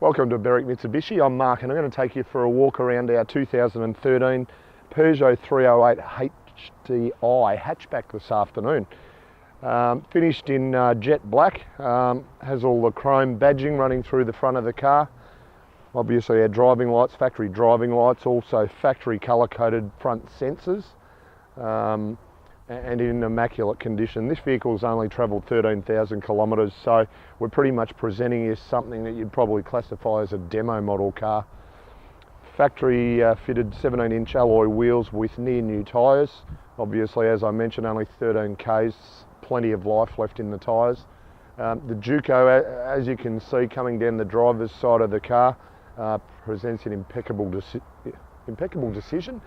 Welcome to Berwick Mitsubishi. I'm Mark and I'm going to take you for a walk around our 2013 Peugeot 308 HDI hatchback this afternoon. Finished in jet black, has all the chrome badging running through the front of the car. Obviously our driving lights, factory driving lights, also factory colour coded front sensors, and in immaculate condition. This vehicle's only travelled 13,000 kilometres, so we're pretty much presenting you something that you'd probably classify as a demo model car. Factory fitted 17-inch alloy wheels with near new tyres. Obviously, as I mentioned, only 13 Ks, plenty of life left in the tyres. The Juco, as you can see coming down the driver's side of the car, presents an impeccable decision,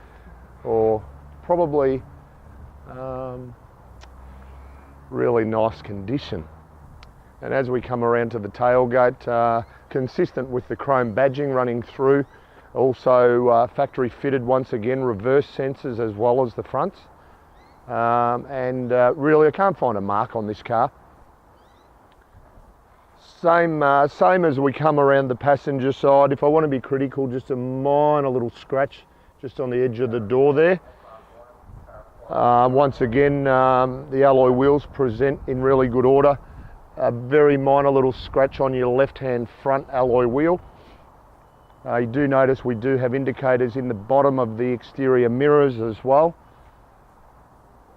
or probably really nice condition. And as we come around to the tailgate, consistent with the chrome badging running through, also factory fitted once again reverse sensors as well as the fronts, and really I can't find a mark on this car. Same as we come around the passenger side. If I want to be critical, just a minor little scratch just on the edge of the door there. Once again, the alloy wheels present in really good order. A very minor little scratch on your left-hand front alloy wheel. You do notice we do have indicators in the bottom of the exterior mirrors as well.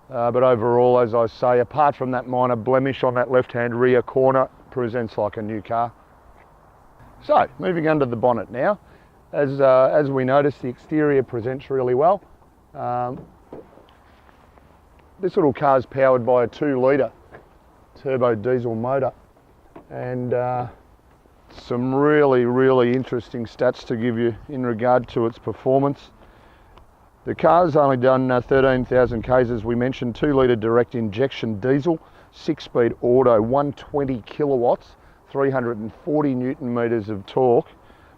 But overall, as I say, apart from that minor blemish on that left-hand rear corner, presents like a new car. So, moving under the bonnet now. As we notice, the exterior presents really well. This little car is powered by a 2-litre turbo diesel motor, and some really interesting stats to give you in regard to its performance. The car's only done 13,000 Ks, as we mentioned, 2-litre direct injection diesel, 6-speed auto, 120 kilowatts, 340 newton meters of torque,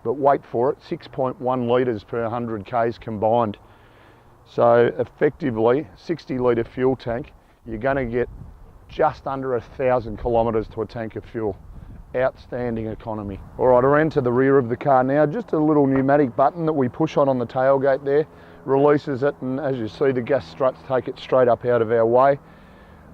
but wait for it, 6.1 litres per 100 Ks combined. So effectively, 60-litre fuel tank, you're going to get just under 1,000 kilometres to a tank of fuel. Outstanding economy. All right, around to the rear of the car now. Just a little pneumatic button that we push on the tailgate there, releases it, and as you see, the gas struts take it straight up out of our way.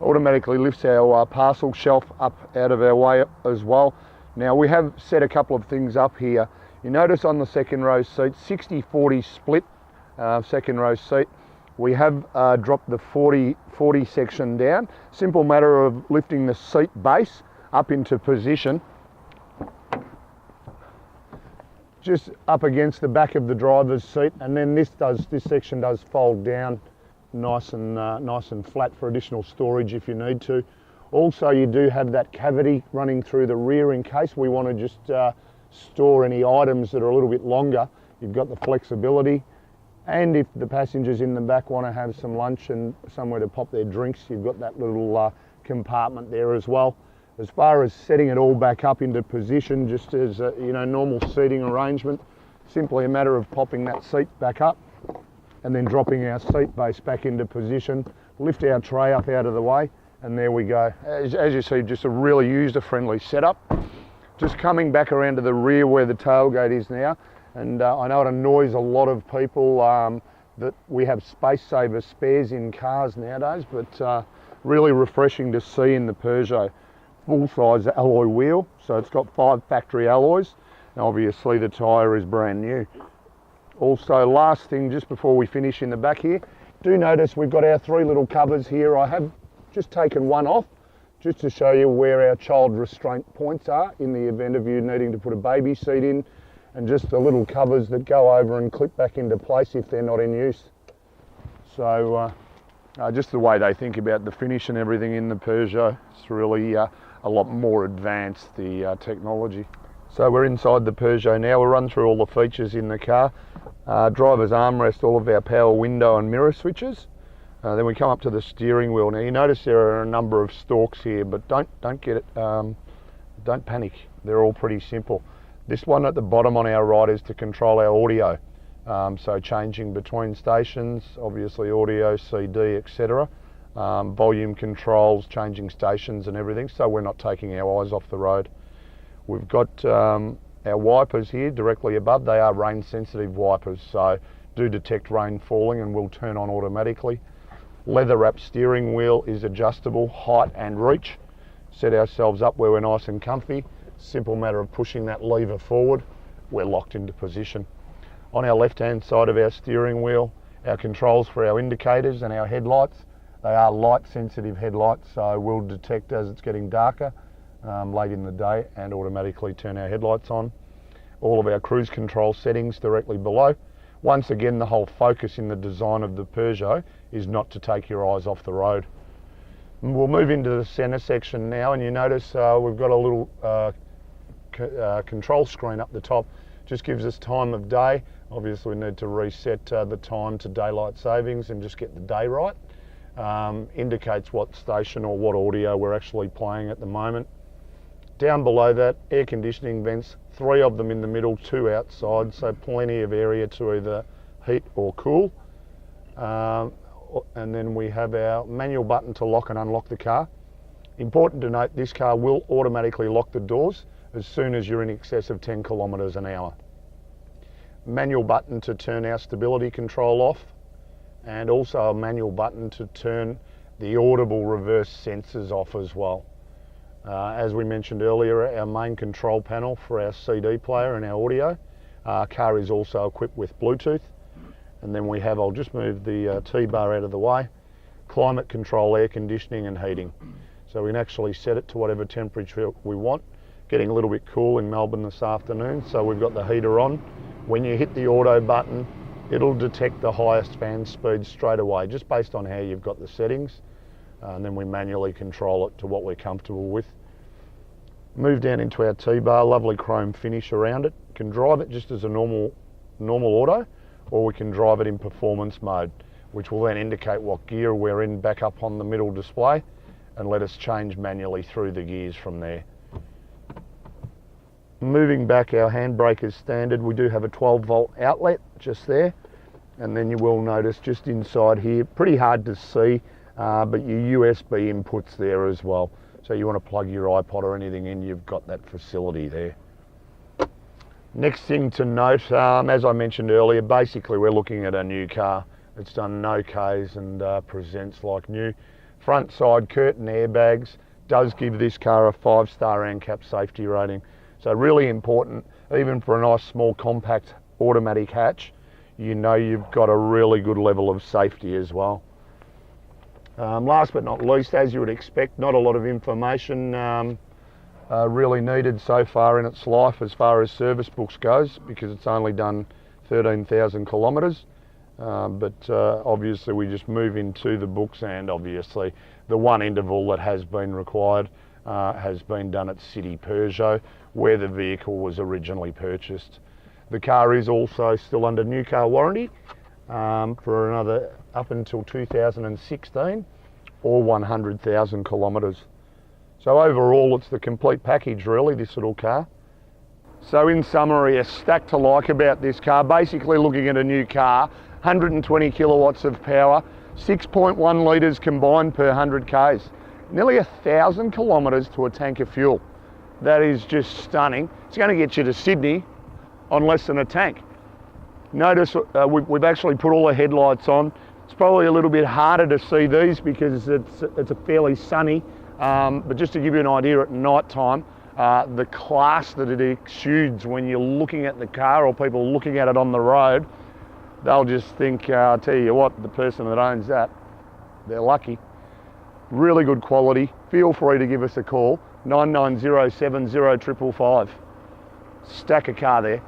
Automatically lifts our parcel shelf up out of our way as well. Now we have set a couple of things up here. You notice on the second row seat, 60-40 split second row seat. We have dropped the 40 section down. Simple matter of lifting the seat base up into position, just up against the back of the driver's seat, and then this section does fold down nice and flat for additional storage if you need to. Also, you do have that cavity running through the rear in case we want to just store any items that are a little bit longer. You've got the flexibility, and if the passengers in the back want to have some lunch and somewhere to pop their drinks, you've got that little compartment there as well. As far as setting it all back up into position, just as normal seating arrangement, simply a matter of popping that seat back up and then dropping our seat base back into position, lift our tray up out of the way, and there we go. As you see, just a really user-friendly setup. Just coming back around to the rear where the tailgate is now, and I know it annoys a lot of people that we have space saver spares in cars nowadays, but really refreshing to see in the Peugeot. Full-size alloy wheel, so it's got 5 factory alloys. Now obviously the tyre is brand new. Also, last thing just before we finish in the back here, do notice we've got our 3 little covers here. I have just taken one off just to show you where our child restraint points are in the event of you needing to put a baby seat in, and just the little covers that go over and clip back into place if they're not in use. So just the way they think about the finish and everything in the Peugeot, it's really a lot more advanced, the technology. So we're inside the Peugeot now. We'll run through all the features in the car. Driver's armrest, all of our power window and mirror switches. Then we come up to the steering wheel. Now you notice there are a number of stalks here, but don't panic. They're all pretty simple. This one at the bottom on our right is to control our audio. So changing between stations, obviously audio, CD, etc. Volume controls, changing stations and everything, so we're not taking our eyes off the road. We've got Our wipers here directly above, they are rain sensitive wipers, so do detect rain falling and will turn on automatically. Leather wrapped steering wheel is adjustable, height and reach. Set ourselves up where we're nice and comfy. Simple matter of pushing that lever forward, we're locked into position. On our left hand side of our steering wheel, our controls for our indicators and our headlights. They are light sensitive headlights, so we'll detect as it's getting darker late in the day and automatically turn our headlights on. All of our cruise control settings directly below. Once again, the whole focus in the design of the Peugeot is not to take your eyes off the road. We'll move into the centre section now, and you notice we've got a little control screen up the top. Just gives us time of day. Obviously we need to reset the time to daylight savings and just get the day right. Indicates what station or what audio we're actually playing at the moment. Down below that, air conditioning vents, 3 of them in the middle, 2 outside, so plenty of area to either heat or cool. And then we have our manual button to lock and unlock the car. Important to note, this car will automatically lock the doors as soon as you're in excess of 10 kilometres an hour. Manual button to turn our stability control off, and also a manual button to turn the audible reverse sensors off as well. As we mentioned earlier, our main control panel for our CD player and our audio. Car is also equipped with Bluetooth. And then we have, I'll just move the T-bar out of the way, climate control, air conditioning and heating. So we can actually set it to whatever temperature we want. Getting a little bit cool in Melbourne this afternoon, so we've got the heater on. When you hit the auto button, it'll detect the highest fan speed straight away, just based on how you've got the settings. And then we manually control it to what we're comfortable with. Move down into our T-bar, lovely chrome finish around it. Can drive it just as a normal auto, or we can drive it in performance mode, which will then indicate what gear we're in back up on the middle display and let us change manually through the gears from there. Moving back, our handbrake is standard. We do have a 12-volt outlet just there, and then you will notice just inside here, pretty hard to see, but your USB inputs there as well. So you want to plug your iPod or anything in, you've got that facility there. Next thing to note, as I mentioned earlier, basically we're looking at a new car. It's done no Ks and presents like new. Front side curtain airbags does give this car a 5-star ANCAP safety rating. So really important, even for a nice small compact automatic hatch, you know you've got a really good level of safety as well. Last but not least, as you would expect, not a lot of information really needed so far in its life as far as service books goes, because it's only done 13,000 kilometres. But obviously we just move into the books, and obviously the one interval that has been required has been done at City Peugeot, where the vehicle was originally purchased. The car is also still under new car warranty for another up until 2016 or 100,000 kilometres. So overall it's the complete package really, this little car. So in summary, a stack to like about this car. Basically looking at a new car, 120 kilowatts of power, 6.1 litres combined per 100 Ks. Nearly 1,000 kilometres to a tank of fuel. That is just stunning. It's going to get you to Sydney on less than a tank. Notice we've actually put all the headlights on. It's probably a little bit harder to see these because it's a fairly sunny, but just to give you an idea at night time, the class that it exudes when you're looking at the car or people looking at it on the road, they'll just think, I'll tell you what, the person that owns that, they're lucky. Really good quality. Feel free to give us a call, 99070555. Stack a car there.